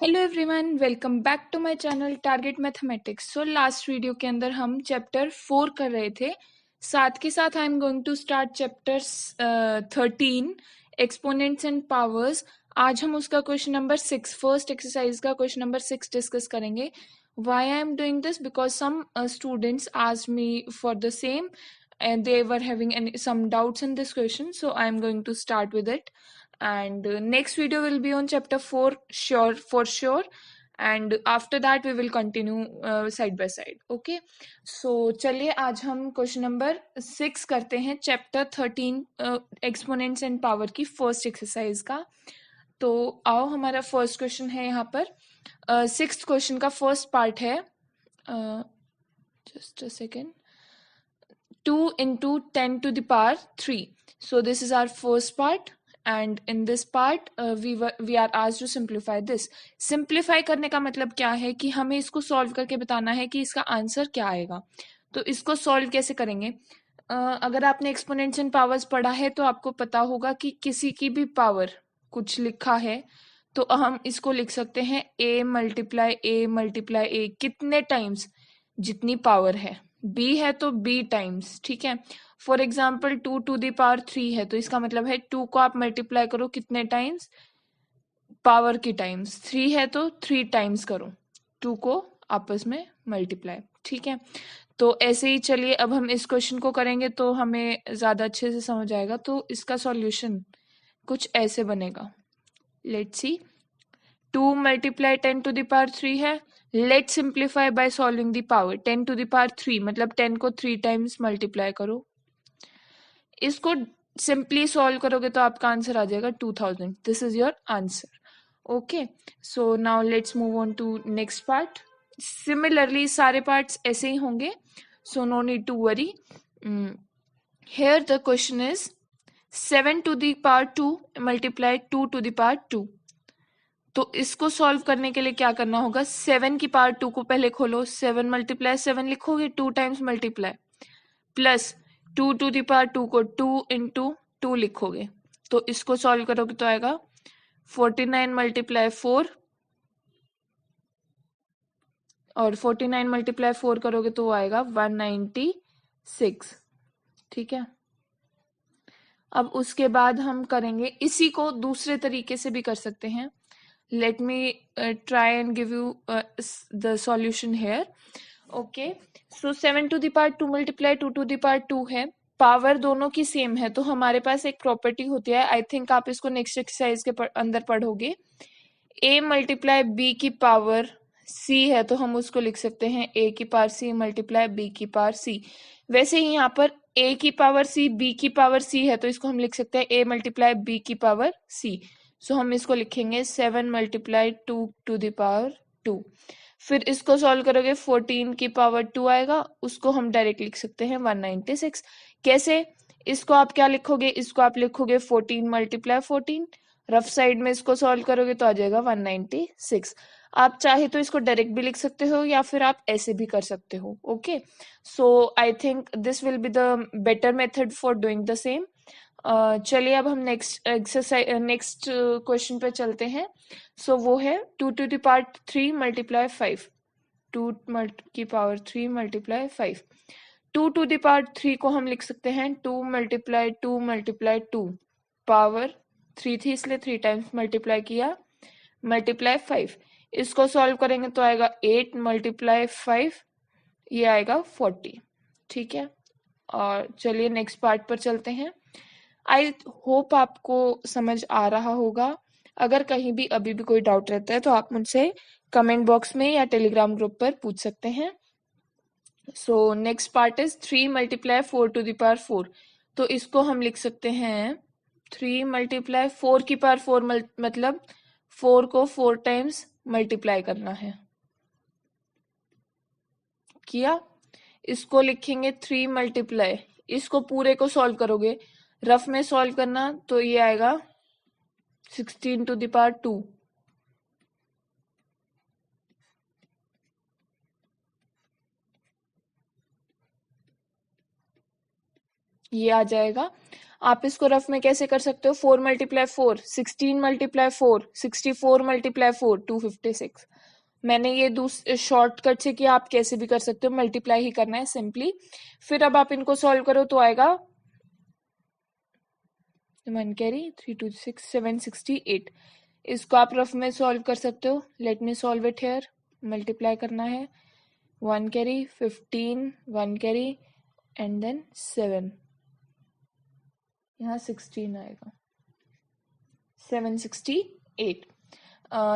Hello everyone, welcome back to my channel target mathematics. So last video के अंदर हम chapter 4 कर रहे थे। साथ के साथ I am going to start chapter 13 exponents and powers. आज हम उसका क्वेश्चन नंबर 6 फर्स्ट एक्सरसाइज का क्वेश्चन नंबर 6 डिस्कस करेंगे। Why I am doing this because some students asked me for the same and they were having some doubts in this question, so I am going to start with it. And next video will be on chapter 4 for sure, and after that we will continue side by side. Okay, so चलिए आज हम question number 6 करते हैं chapter 13 exponents and power की first exercise का। तो आओ, हमारा फर्स्ट क्वेश्चन है यहाँ पर। सिक्स्थ क्वेश्चन का फर्स्ट पार्ट है, just a second, 2 into 10 to the power 3. So this is our first part, and in this part we are asked to simplify this. Simplify करने का मतलब क्या है कि हमें इसको सॉल्व करके बताना है कि इसका आंसर क्या आएगा। तो इसको सॉल्व कैसे करेंगे? अगर आपने एक्सपोनेंट्स एंड पावर्स पढ़ा है तो आपको पता होगा कि किसी की भी पावर कुछ लिखा है तो हम इसको लिख सकते हैं a मल्टीप्लाई a कितने टाइम्स, जितनी पावर है। b है तो b टाइम्स, ठीक है। For example 2 to the power 3 है तो इसका मतलब है 2 को आप मल्टीप्लाई करो कितने टाइम्स, पावर की टाइम्स। 3 है तो 3 टाइम्स करो 2 को आपस में मल्टीप्लाई, ठीक है। तो ऐसे ही चलिए अब हम इस क्वेश्चन को करेंगे तो हमें ज्यादा अच्छे से समझ आएगा। तो इसका सॉल्यूशन कुछ ऐसे बनेगा। Let's see, 2 multiply 10 to the power 3 है। Let simplify by solving the power. 10 to the power 3 मतलब 10 को 3 टाइम्स मल्टीप्लाई करो। इसको सिंपली सॉल्व करोगे तो आपका आंसर आ जाएगा 2000। This is your answer. Okay, so now let's move on to next part. Similarly सारे पार्ट्स ऐसे ही होंगे, so no need to worry. Here the question is 7 to the power 2 multiply 2 to the power 2। तो इसको solve करने के लिए क्या करना होगा? 7 की पावर 2 को पहले खोलो, 7 मल्टीप्लाई 7 लिखोगे, 2 times multiply, plus 2 to the power 2 को 2 इंटू 2 लिखोगे। तो इसको सॉल्व करोगे तो आएगा 49 मल्टीप्लाई 4, और 49 मल्टीप्लाई 4 करोगे तो वो आएगा 196, ठीक है। अब उसके बाद हम करेंगे, इसी को दूसरे तरीके से भी कर सकते हैं। let me try and give you the solution here. Okay, so 7 to the power 2 multiply 2 to the power 2 है, पावर दोनों की सेम है तो हमारे पास एक प्रॉपर्टी होती है, आई थिंक आप इसको नेक्स्ट एक्सरसाइज के अंदर पढ़ोगे। a मल्टीप्लाई b की पावर c है तो हम उसको लिख सकते हैं a की पावर c मल्टीप्लाई b की पावर c। वैसे ही यहाँ पर a की पावर c b की पावर c है तो इसको हम लिख सकते हैं a मल्टीप्लाई b की पावर c। सो हम इसको लिखेंगे 7 मल्टीप्लाई 2 टू द पावर 2। फिर इसको सॉल्व करोगे 14 की पावर 2 आएगा, उसको हम डायरेक्ट लिख सकते हैं 196। कैसे? इसको आप क्या लिखोगे? इसको आप लिखोगे 14 मल्टीप्लाई 14, रफ साइड में इसको सॉल्व करोगे तो आ जाएगा 196। आप चाहे तो इसको डायरेक्ट भी लिख सकते हो या फिर आप ऐसे भी कर सकते हो। Okay, so I think this will be the better method for doing the same. चलिए अब हम नेक्स्ट एक्सरसाइज नेक्स्ट क्वेश्चन पे चलते हैं। सो वो है 2 टू द पावर 3 मल्टीप्लाई 5, 2 की power 3 multiply 5। 2 to the power 3 को हम लिख सकते हैं 2 मल्टीप्लाई 2 मल्टीप्लाई 2, पावर 3 थी इसलिए 3 टाइम्स मल्टीप्लाई किया, मल्टीप्लाई 5। इसको सॉल्व करेंगे तो आएगा 8 मल्टीप्लाई 5, ये आएगा 40, ठीक है। और चलिए नेक्स्ट पार्ट पर चलते हैं। आई होप आपको समझ आ रहा होगा। अगर कहीं भी अभी भी कोई डाउट रहता है तो आप मुझसे कमेंट बॉक्स में या टेलीग्राम ग्रुप पर पूछ सकते हैं। So next part is 3 multiply 4 to the power 4। तो इसको हम लिख सकते हैं 3 मल्टीप्लाई 4 की पावर 4 मतलब 4 को 4 टाइम्स मल्टीप्लाई करना है, किया। इसको लिखेंगे 3 मल्टीप्लाई, इसको पूरे को सॉल्व करोगे, रफ में सॉल्व करना तो ये आएगा 16 टू द पावर 2, ये आ जाएगा। आप इसको रफ में कैसे कर सकते हो, 4 मल्टीप्लाई 4, 16 मल्टीप्लाई 4, 64 मल्टीप्लाई 4, 256। मैंने ये शॉर्टकट से किया, आप कैसे भी कर सकते हो, मल्टीप्लाई ही करना है सिंपली। फिर अब आप इनको सॉल्व करो तो आएगा 1 कैरी 3 2 6 768। इसको आप रफ में सॉल्व कर सकते हो। Let me solve it here. Multiply करना है 1 कैरी 15, 1 कैरी एंड देन 7, यहाँ 16 आएगा, 768।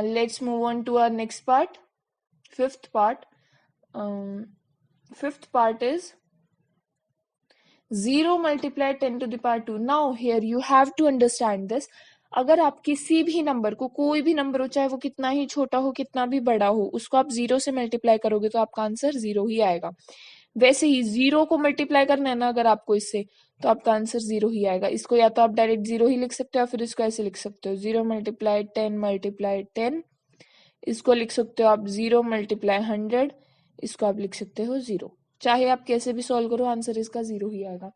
Let's move on to our next part, fifth part. Fifth part is 0 multiply 10 to the power 2. Now here you have to understand this. अगर आप किसी भी number को, कोई भी नंबर हो, चाहे वो कितना ही छोटा हो कितना भी बड़ा हो, उसको आप 0 से मल्टीप्लाई करोगे तो आपका आंसर 0 ही आएगा। वैसे ही 0 को मल्टीप्लाई करना है ना अगर आपको इससे, तो आपका आंसर 0 ही आएगा। इसको या तो आप डायरेक्ट 0 ही लिख सकते हो, फिर इसको ऐसे लिख सकते हो 0 मल्टीप्लाई 10 मल्टीप्लाई 10। इसको लिख सकते हो आप 0 मल्टीप्लाई 100, इसको आप लिख सकते हो 0। चाहे आप कैसे भी सॉल्व करो, आंसर इसका 0 ही आएगा।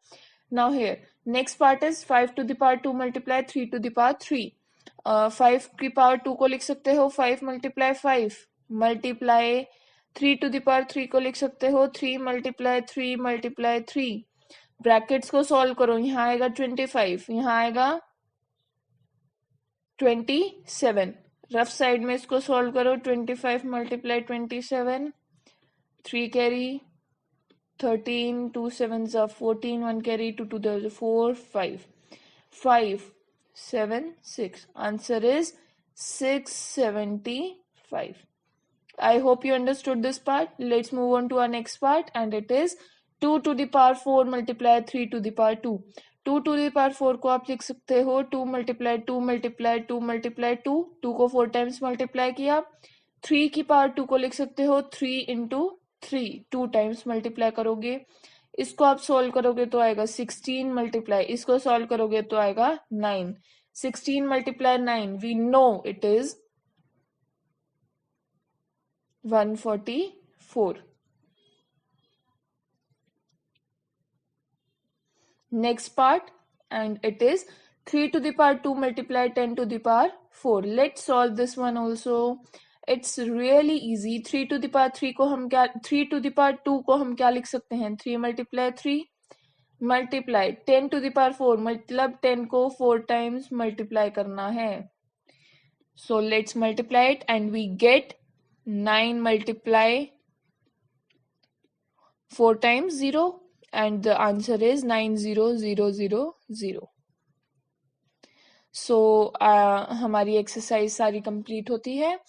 Now here next part is 5 to the power 2 multiply 3 to the power 3। 5 की पावर 2 को लिख सकते हो 5 multiply 5 multiply 3 to the power 3 को लिख सकते हो 3 मल्टीप्लाई 3 मल्टीप्लाई 3। ब्रैकेट्स को सॉल्व करो, यहाँ आएगा 25, यहाँ आएगा 27। रफ साइड में इसको सॉल्व करो, 25 multiply 27, 3 carry 13, 2 7s are 14, 1 carry, 2 2 there is 4, 5, 5 7 6. Answer is 675. I hope you understood this part. Let's move on to our next part, and it is 2 to the power 4 multiply 3 to the power 2. 2 to the power 4 को आप लिख सकते हो 2 multiply 2 multiply 2 multiply 2, 2 को 4 times multiply किया। 3 की power 2 को लिख सकते हो 3 इंटू 3, 2 टाइम्स मल्टीप्लाई करोगे। इसको आप सोल्व करोगे तो आएगा 16 मल्टीप्लाई, इसको सोल्व करोगे तो आएगा 9। 16 multiply 9, we know it is 144। Next part, and it is 3 to the power 2 multiply 10 to the power 4. Let's solve this one also. It's really easy. 3 to the power 3 को हम क्या, 3 to the power 2 को हम क्या लिख सकते हैं, 3 multiply 3 multiply 10 to the power 4, मतलब 10 को 4 times multiply करना है। So let's multiply it and we get 9 multiply 4 times 0, and the answer is 90000। So हमारी एक्सरसाइज सारी कंप्लीट होती है।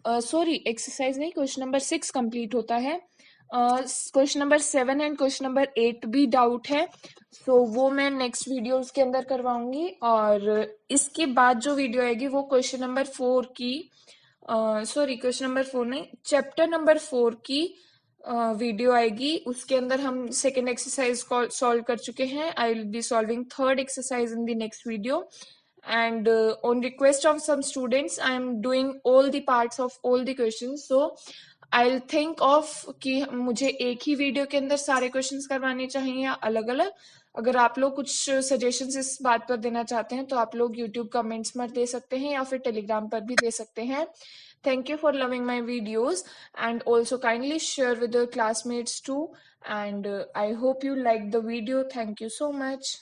सॉरी एक्सरसाइज नहीं, क्वेश्चन नंबर 6 कंप्लीट होता है। Question number 7 and question number 8 भी डाउट है, तो वो मैं नेक्स्ट वीडियोस के अंदर करवाऊंगी। और इसके बाद जो वीडियो आएगी वो क्वेश्चन नंबर 4 की, सॉरी क्वेश्चन नंबर 4 नहीं, चैप्टर नंबर 4 की वीडियो आएगी। उसके अंदर हम सेकेंड एक्सरसाइज सॉल्व कर चुके हैं। I will be solving third exercise in the next video. And on request of some students, I am doing all the parts of all the questions. So I'll think of कि मुझे एक ही video के अंदर सारे questions करवाने चाहिए या अलग अलग। अगर आप लोग कुछ सजेशंस इस बात पर देना चाहते हैं तो आप लोग यूट्यूब कमेंट्स में दे सकते हैं या फिर टेलीग्राम पर भी दे सकते हैं। Thank you for loving my videos, and also kindly share with your classmates too. And I hope you liked the video. Thank you so much.